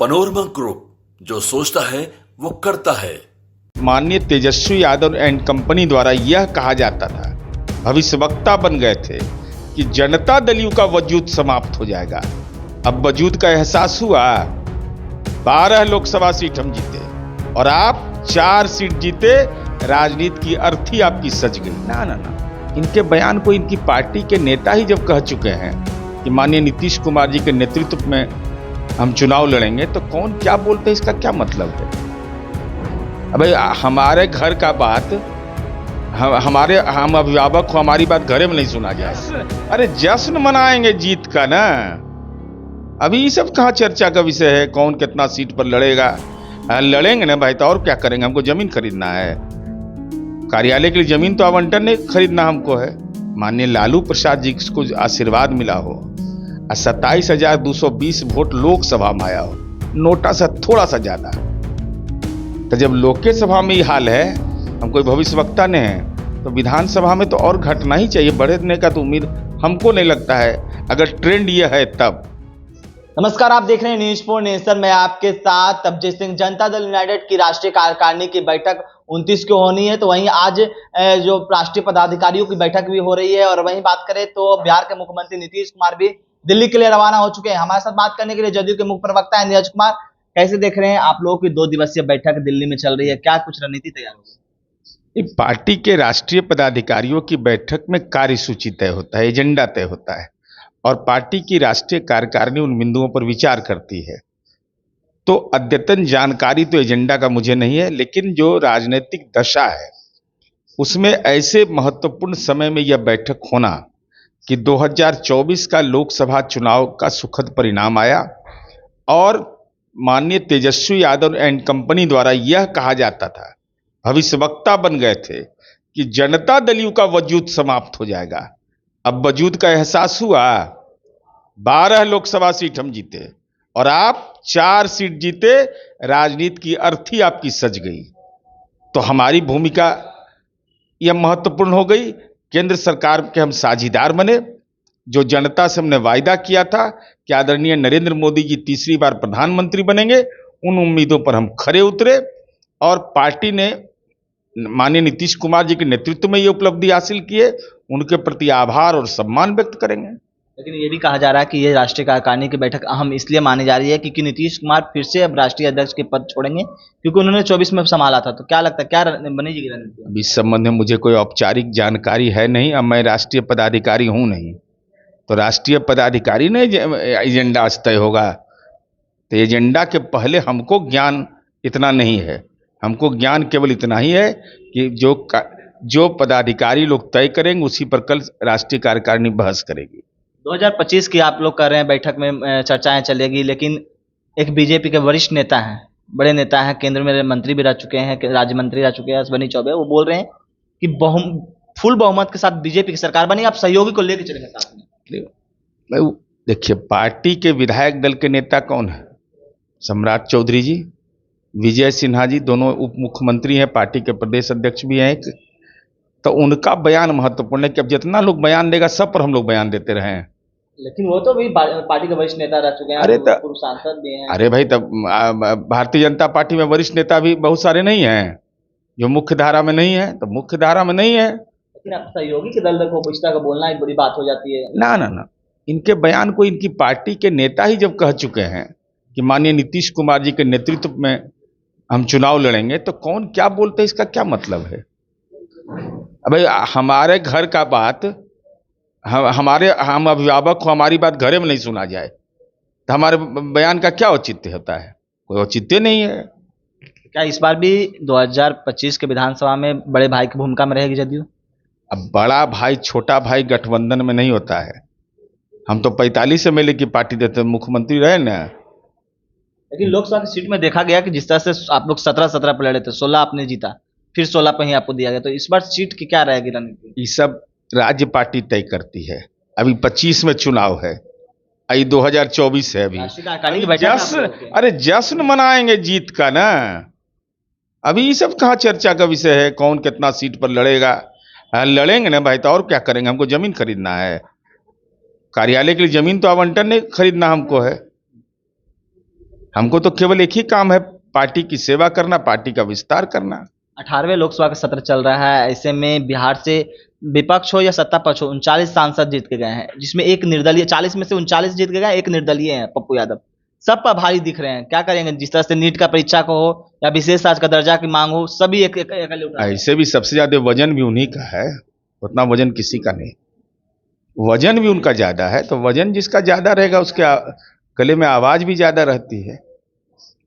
Panorama group, जो सोचता है वो करता है। माननीय तेजस्वी यादव एंड कंपनी द्वारा यह कहा जाता था, भविष्यवक्ता बन गए थे कि जनता दल का वजूद समाप्त हो जाएगा। अब वजूद का एहसास हुआ। 12 लोकसभा सीट हम जीते और आप 4 सीट जीते। राजनीति की अर्थी आपकी सज गई। ना ना ना, इनके बयान को इनकी पार्टी के नेता ही जब कह चुके हैं कि माननीय नीतीश कुमार जी के नेतृत्व में हम चुनाव लड़ेंगे, तो कौन क्या बोलते हैं, इसका क्या मतलब है? अबे हमारे घर का बात हम अभिभावक हो, हमारी बात घरे में नहीं सुना जाए। अरे जश्न मनाएंगे जीत का ना। अभी ये सब कहाँ चर्चा का विषय है? कौन कितना सीट पर लड़ेगा? लड़ेंगे ना भाई, तो और क्या करेंगे? हमको जमीन खरीदना है, कार्यालय के लिए जमीन तो आवंटन नहीं खरीदना हमको है। माननीय लालू प्रसाद जी को आशीर्वाद मिला हो, 27,220 वोट लोकसभा में आया हो, नोटा से थोड़ा सा ज्यादा। तो जब लोकसभा में ये हाल है, हम कोई भविष्यवक्ता नहीं है, तो विधानसभा में तो और घटना ही चाहिए। बढ़ने का तो उम्मीद हमको नहीं लगता है, अगर ट्रेंड ये है तब। नमस्कार, आप देख रहे हैं न्यूज फॉर नेशन। मैं आपके साथ अभिजीत सिंह। जनता दल यूनाइटेड की राष्ट्रीय कार्यकारिणी की बैठक 29 को होनी है, तो वहीं आज जो राष्ट्रीय पदाधिकारियों की बैठक भी हो रही है। और वहीं बात करें तो बिहार के मुख्यमंत्री नीतीश कुमार भी दिल्ली के लिए रवाना हो चुके हैं। हमारे साथ बात करने के लिए जदयू के मुख्य प्रवक्ता है नीरज कुमार। कैसे देख रहे हैं आप लोगों की 2 दिवसीय बैठक दिल्ली में चल रही है? क्या कुछ रणनीति तैयार होगी? पार्टी के राष्ट्रीय पदाधिकारियों की बैठक में कार्यसूची तय होता है, एजेंडा तय होता है, और पार्टी की राष्ट्रीय कार्यकारिणी उन बिंदुओं पर विचार करती है। तो अद्यतन जानकारी तो एजेंडा का मुझे नहीं है, लेकिन जो राजनीतिक दशा है उसमें ऐसे महत्वपूर्ण समय में यह बैठक होना कि 2024 का लोकसभा चुनाव का सुखद परिणाम आया और माननीय तेजस्वी यादव एंड कंपनी द्वारा यह कहा जाता था, भविष्यवक्ता बन गए थे कि जनता दल का वजूद समाप्त हो जाएगा। अब वजूद का एहसास हुआ। 12 लोकसभा सीट हम जीते और आप 4 सीट जीते। राजनीति की अर्थी आपकी सज गई। तो हमारी भूमिका यह महत्वपूर्ण हो गई। केंद्र सरकार के हम साझीदार बने। जो जनता से हमने वायदा किया था कि आदरणीय नरेंद्र मोदी जी तीसरी बार प्रधानमंत्री बनेंगे, उन उम्मीदों पर हम खरे उतरे और पार्टी ने माननीय नीतीश कुमार जी के नेतृत्व में ये उपलब्धि हासिल की है। उनके प्रति आभार और सम्मान व्यक्त करेंगे। लेकिन ये भी कहा जा रहा है कि ये राष्ट्रीय कार्यकारिणी की बैठक अहम इसलिए मानी जा रही है क्योंकि नीतीश कुमार फिर से अब राष्ट्रीय अध्यक्ष के पद छोड़ेंगे, क्योंकि उन्होंने 24 में संभाला था। तो क्या लगता है, क्या बनेगी रणनीति? इस संबंध में मुझे कोई औपचारिक जानकारी है नहीं। अब मैं राष्ट्रीय पदाधिकारी हूं नहीं, तो राष्ट्रीय पदाधिकारी ने एजेंडा तय होगा। तो एजेंडा के पहले हमको ज्ञान इतना नहीं है। हमको ज्ञान केवल इतना ही है कि जो पदाधिकारी लोग तय करेंगे उसी पर कल राष्ट्रीय कार्यकारिणी बहस करेगी। 2025 की आप लोग कर रहे हैं बैठक में चर्चाएं चलेगी, लेकिन एक बीजेपी के वरिष्ठ नेता हैं, बड़े नेता हैं, केंद्र में मंत्री भी रह चुके हैं, राज्य मंत्री रह चुके हैं, अश्विनी चौबे, वो बोल रहे हैं कि फुल बहुमत के साथ बीजेपी की सरकार बनी, आप सहयोगी को लेकर चलेंगे साथ में। देखिए, पार्टी के विधायक दल के नेता कौन है? सम्राट चौधरी जी, विजय सिन्हा जी, दोनों उप मुख्यमंत्री हैं, पार्टी के प्रदेश अध्यक्ष भी हैं। तो उनका बयान महत्वपूर्ण है कि अब जितना लोग बयान देगा सब पर हम लोग बयान देते रहे हैं। लेकिन वो तो भी पार्टी के वरिष्ठ नेता रह चुके हैं, पूर्व सांसद भी हैं। अरे भाई, तब भारतीय जनता पार्टी में वरिष्ठ नेता भी बहुत सारे नहीं हैं जो मुख्य धारा में नहीं है। तो मुख्य धारा में नहीं है, लेकिन आप सहयोगी के दल को पुछता का बोलना एक बड़ी बात हो जाती है। ना ना ना, इनके बयान को इनकी पार्टी के नेता ही जब कह चुके हैं कि माननीय नीतीश कुमार जी के नेतृत्व में हम चुनाव लड़ेंगे, तो कौन क्या बोलते हैं, इसका क्या मतलब है? अबे हमारे घर का बात हम अभिभावक हो, हमारी बात घरे में नहीं सुना जाए, तो हमारे बयान का क्या औचित्य होता है? कोई औचित्य नहीं है। क्या इस बार भी 2025 के विधानसभा में बड़े भाई की भूमिका में रहेगी जदयू? अब बड़ा भाई छोटा भाई गठबंधन में नहीं होता है। हम तो 45 MLA की पार्टी देते, मुख्यमंत्री रहे ना। लेकिन लोकसभा की सीट में देखा गया कि जिस तरह से आप लोग 17 पर लड़े थे, 16 आपने जीता, फिर 16 पर ही आपको दिया गया। तो इस बार सीट की क्या रहेगी रणनीति? ये सब राज्य पार्टी तय करती है। अभी 25 में चुनाव है, अभी 2024 है। अरे जश्न मनाएंगे जीत का ना। अभी ये सब कहाँ चर्चा का विषय है? कौन कितना सीट पर लड़ेगा? लड़ेंगे ना भाई, तो और क्या करेंगे? हमको जमीन खरीदना है, कार्यालय के लिए जमीन तो आवंटन नहीं खरीदना हमको है। हमको तो केवल एक ही काम है, पार्टी की सेवा करना, पार्टी का विस्तार करना। 18वें लोकसभा का सत्र चल रहा है, ऐसे में बिहार से विपक्ष हो या सत्ता पक्ष हो 39 सांसद जीत के गए हैं, जिसमें एक निर्दलीय, 40 में से 39 जीत के गए, एक निर्दलीय है पप्पू यादव। सब पर भारी दिख रहे हैं, क्या करेंगे? जिस तरह से नीट का परीक्षा को हो या विशेष आज का दर्जा की मांग हो, सभी एक एक एक उठा रहे हैं। ऐसे भी सबसे ज्यादा वजन भी उन्हीं का है, उतना वजन किसी का नहीं। वजन भी उनका ज्यादा है, तो वजन जिसका ज्यादा रहेगा उसके गले में आवाज भी ज्यादा रहती है।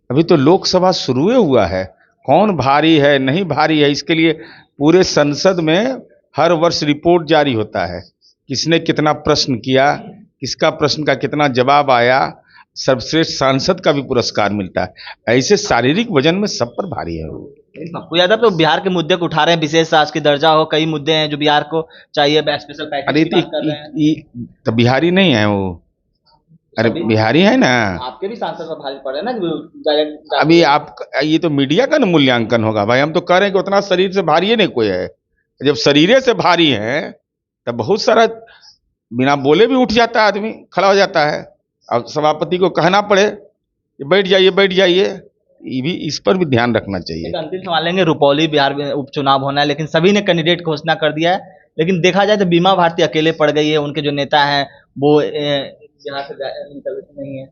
अभी तो लोकसभा शुरू हुआ है, कौन भारी है नहीं भारी है, इसके लिए पूरे संसद में हर वर्ष रिपोर्ट जारी होता है, किसने कितना प्रश्न किया, किसका प्रश्न का कितना जवाब आया, सर्वश्रेष्ठ सांसद का भी पुरस्कार मिलता है। ऐसे शारीरिक वजन में सब पर भारी है वो। पप्पू यादव तो बिहार के मुद्दे को उठा रहे हैं, विशेष आज की दर्जा हो, कई मुद्दे हैं जो बिहार को चाहिए, स्पेशल पैकेज अरे की बात कर रहे हैं। तो बिहारी नहीं है वो, अरे बिहारी है ना। आपके भी सांसद पर भारी पड़ रहे हैं ना अभी आप, ये तो मीडिया का ना मूल्यांकन होगा भाई, हम तो कह रहे हैं कि उतना शरीर से भारी नहीं कोई है। जब शरीरे से भारी है तब बहुत सारा बिना बोले भी उठ जाता है आदमी, खड़ा हो जाता है। अब सभापति को कहना पड़े बैठ जाइए बैठ जाइए, ये भी, इस पर भी ध्यान रखना चाहिए। अंतिम सवाल लेंगे, रुपौली बिहार में उपचुनाव होना है, लेकिन सभी ने कैंडिडेट घोषणा कर दिया है, लेकिन देखा जाए तो बीमा भारती अकेले पड़ गई है, उनके जो नेता हैं वो यहाँ से निकल नहीं है।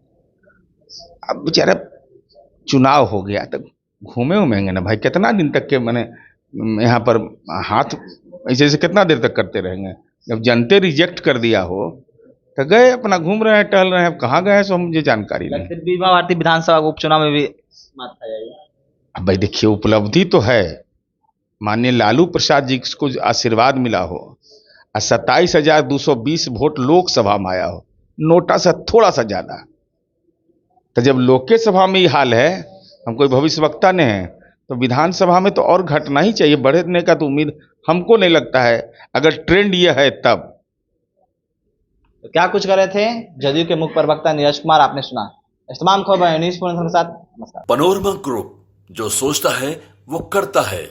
अब बेचारा चुनाव हो गया तो घूमे उमेंगे ना भाई, कितना दिन तक के मैंने यहाँ पर हाथ ऐसे ऐसे कितना देर तक करते रहेंगे? जब जनते रिजेक्ट कर दिया हो तो गए अपना घूम रहे हैं टहल रहे हैं, अब कहाँ गए हैं सो मुझे जानकारी नहीं। बीमा भारती विधानसभा उपचुनाव में भी मात खा जाएगी। अब भाई देखिए, उपलब्धि तो है, माननीय लालू प्रसाद जी को आशीर्वाद मिला हो और 27,220 वोट लोकसभा में आया हो, नोटा से थोड़ा सा ज्यादा। तो जब लोकसभा में ये हाल है, हम कोई भविष्यवक्ता नहीं है, तो विधानसभा में तो और घटना ही चाहिए, बढ़ने का तो उम्मीद हमको नहीं लगता है, अगर ट्रेंड ये है तब। तो क्या कुछ कर रहे थे जदयू के मुख्य प्रवक्ता नीरज कुमार, आपने सुना। इस तमाम खबर न्यूज़ के साथ नमस्कार। पनोरमा ग्रुप, जो सोचता है वो करता है।